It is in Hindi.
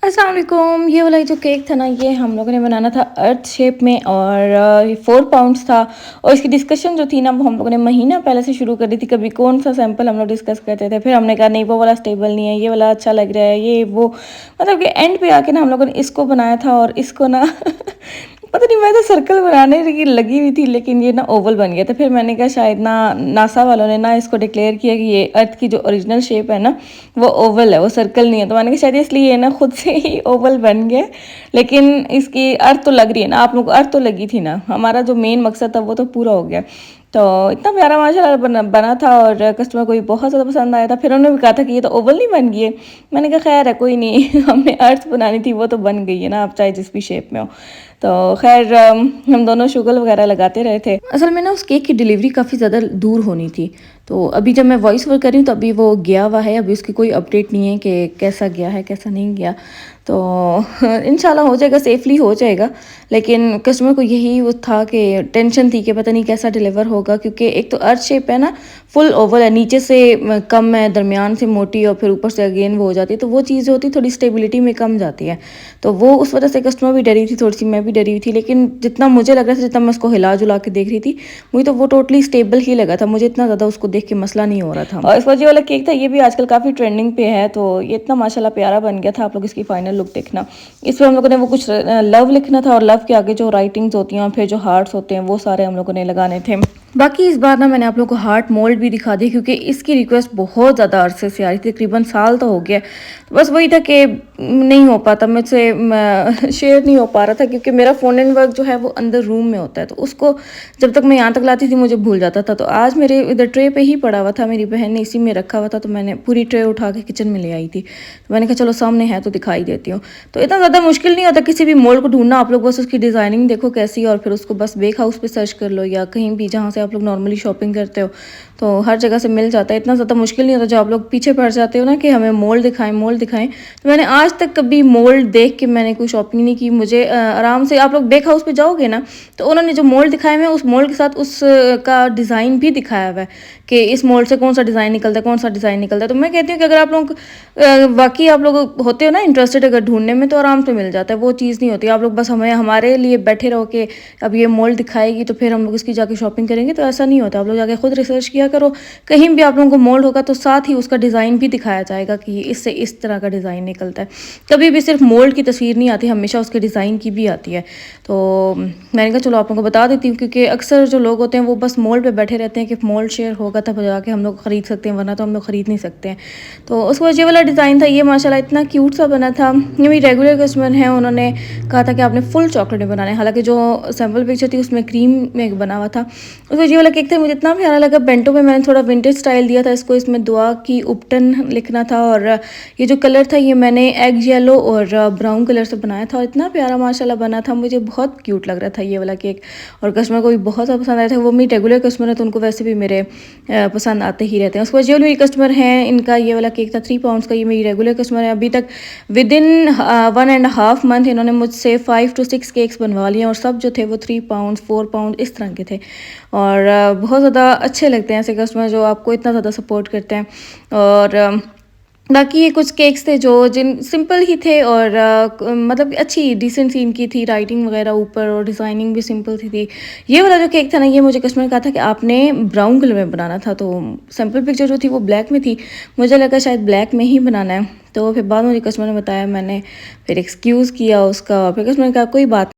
अस्सलाम वालेकुम। ये वाला जो केक था ना, ये हम लोगों ने बनाना था अर्थ शेप में और ये 4 पाउंड्स था। और इसकी डिस्कशन जो थी ना, वो हम लोगों ने महीना पहले से शुरू कर दी थी। कभी कौन सा सैंपल हम लोग डिस्कस करते थे, फिर हमने कहा नहीं वो वाला स्टेबल नहीं है, ये वाला अच्छा लग रहा है, ये वो मतलब कि एंड पे आके ना हम लोगों ने इसको बनाया था। और इसको ना पता नहीं, मैं तो सर्कल बनाने की लगी हुई थी, लेकिन ये ना ओवल बन गया था। फिर मैंने कहा शायद ना नासा वालों ने ना इसको डिक्लेयर किया कि ये अर्थ की जो ओरिजिनल शेप है ना, वो ओवल है, वो सर्कल नहीं है। तो मैंने कहा शायद इसलिए ये ना खुद से ही ओवल बन गया। लेकिन इसकी अर्थ तो लग रही है ना, आप लोग को अर्थ तो लगी थी ना, हमारा जो मेन मकसद था वो तो पूरा हो गया। तो इतना प्यारा माशाल्लाह बना था और कस्टमर को भी बहुत ज़्यादा पसंद आया था। फिर उन्होंने भी कहा था कि ये तो ओवल नहीं बन गई है। मैंने कहा खैर है, कोई नहीं हमने अर्थ बनानी थी, वो तो बन गई है ना, आप चाहे जिस भी शेप में हो। तो खैर हम दोनों शुगर वगैरह लगाते रहे थे। असल में ना उस केक की डिलीवरी काफ़ी ज़्यादा दूर होनी थी। तो अभी जब मैं वॉइस ओवर कर रही हूँ तो अभी वो गया हुआ है, अभी उसकी कोई अपडेट नहीं है कि कैसा गया है कैसा नहीं गया। तो इंशाल्लाह हो जाएगा, सेफली हो जाएगा। लेकिन कस्टमर को यही वो था कि टेंशन थी कि पता नहीं कैसा डिलीवर होगा, क्योंकि एक तो अर्थ शेप है ना, फुल ओवल है, नीचे से कम है, दरमियान से मोटी और फिर ऊपर से अगेन वो हो जाती है। तो वो चीज़ होती है थोड़ी स्टेबिलिटी में कम जाती है। तो वो उस वजह से कस्टमर भी डरी थी थोड़ी सी, मैं भी डरी हुई थी। लेकिन जितना मुझे लग रहा था, जितना मैं उसको हिला जुला के देख रही थी, मुझे तो वो टोटली स्टेबल ही लगा था। मुझे इतना ज़्यादा उसको देख के मसला नहीं हो रहा था। और इस वजह वाला केक था, ये भी आजकल काफ़ी ट्रेंडिंग पे है। तो ये इतना माशाल्लाह प्यारा बन गया था। आप लोग इसकी फाइनल लुक देखना। इस पर हम लोगों ने वो कुछ लव लिखना था और लव के आगे जो राइटिंग्स होती हैं और फिर जो हार्ट्स होते हैं वो सारे हम लोगों ने लगाने थे। बाकी इस बार ना मैंने आप लोगों को हार्ट मोल्ड भी दिखा दी, क्योंकि इसकी रिक्वेस्ट बहुत ज़्यादा अरसे से आ रही थी, तकरीबन साल तो हो गया। तो बस वही था कि नहीं हो पाता मुझसे, शेयर नहीं हो पा रहा था, क्योंकि मेरा फ़ोन एंड वर्क जो है वो अंदर रूम में होता है। तो उसको जब तक मैं यहाँ तक लाती थी मुझे भूल जाता था। तो आज मेरे इधर ट्रे पे ही पड़ा हुआ था, मेरी बहन ने इसी में रखा हुआ था, तो मैंने पूरी ट्रे उठा के किचन में ले आई थी। तो मैंने कहा चलो सामने है तो दिखाई देती हूँ। तो इतना ज़्यादा मुश्किल नहीं होता किसी भी मोल्ड को ढूंढना। आप लोग बस उसकी डिज़ाइनिंग देखो कैसी, और फिर उसको बस बेक हाउस पे सर्च कर लो या कहीं भी जहाँ से आप लोग नॉर्मली शॉपिंग करते हो, तो हर जगह से मिल जाता है। इतना ज़्यादा मुश्किल नहीं होता। जो आप लोग पीछे पड़ जाते हो ना कि हमें मोल्ड दिखाएं मोल्ड दिखाएं, तो मैंने आज तक कभी मोल्ड देख के मैंने कोई शॉपिंग नहीं की। मुझे आराम से, आप लोग बेक हाउस पे जाओगे ना, तो उन्होंने जो मोल्ड दिखाए हुए उस मोल्ड के साथ उस का डिज़ाइन भी दिखाया हुआ है कि इस मोल्ड से कौन सा डिज़ाइन निकलता है, कौन सा डिज़ाइन निकलता है। तो मैं कहती हूँ कि अगर आप लोग वाकई आप लोग होते हो ना इंटरेस्टेड अगर ढूंढने में, तो आराम से मिल जाता है। वो चीज़ नहीं होती। आप लोग बस हमें हमारे लिए बैठे रहो कि अब ये मोल्ड दिखाएगी तो फिर हम लोग इसकी जाके शॉपिंग करेंगे, तो ऐसा नहीं होता। आप लोग जाके खुद रिसर्च किया करो। कहीं भी आप लोगों को मोल्ड होगा तो साथ ही उसका डिज़ाइन भी दिखाया जाएगा कि इससे इस तरह का डिज़ाइन निकलता है। कभी भी सिर्फ मोल्ड की तस्वीर नहीं आती, हमेशा उसके डिज़ाइन की भी आती है। तो मैंने कहा चलो आप लोगों को बता देती हूँ, क्योंकि अक्सर जो लोग होते हैं वो बस मोल्ड पे बैठे रहते हैं कि मोल्ड शेयर होगा तब जाके हम लोग ख़रीद सकते हैं, वरना तो हम लोग ख़रीद नहीं सकते हैं। तो उसको ये वाला डिज़ाइन था, ये माशाल्लाह इतना क्यूट सा बना था। ये मेरी रेगुलर कस्टमर हैं, उन्होंने कहा था कि आपने फुल चॉकलेट में बनाना है। हालांकि जो सैम्पल पिक्चर थी उसमें क्रीम में बना हुआ था। उसको ये वाला केक था, मुझे इतना प्यारा लगा। बेंटो में मैंने थोड़ा विंटेज स्टाइल दिया था इसको, इसमें दुआ की उपटन लिखना था। और ये जो कलर था ये मैंने एग येलो और ब्राउन कलर से बनाया था, और इतना प्यारा माशाल्लाह बना था। मुझे बहुत क्यूट लग रहा था ये वाला केक, और कस्टमर को भी बहुत ज़्यादा पसंद आया था। वो मेरी रेगुलर कस्टमर है तो उनको वैसे भी मेरे पसंद आते ही रहते हैं। उसके बाद जो मेरी कस्टमर हैं, इनका ये वाला केक था 3 पाउंड्स का। ये मेरी रेगुलर कस्टमर है। अभी तक विद इन 1.5 मंथ इन्होंने मुझसे 5 to 6 केक्स बनवा लिए, और सब जो थे वो 3 पाउंड 4 पाउंड इस तरह के थे। और बहुत ज़्यादा अच्छे लगते हैं ऐसे कस्टमर जो आपको इतना ज़्यादा सपोर्ट करते हैं। और बाकी ये कुछ केक्स थे जो जिन सिंपल ही थे, और मतलब अच्छी डिसेंट सी इनकी थी राइटिंग वगैरह ऊपर, और डिज़ाइनिंग भी सिंपल थी। ये वाला जो केक था ना, ये मुझे कस्टमर ने कहा था कि आपने ब्राउन कलर में बनाना था। तो सैम्पल पिक्चर जो थी वो ब्लैक में थी, मुझे लगा शायद ब्लैक में ही बनाना है। तो फिर बाद में मुझे कस्टमर ने बताया, मैंने फिर एक्सक्यूज़ किया उसका, और फिर कस्टमर ने कहा कोई बात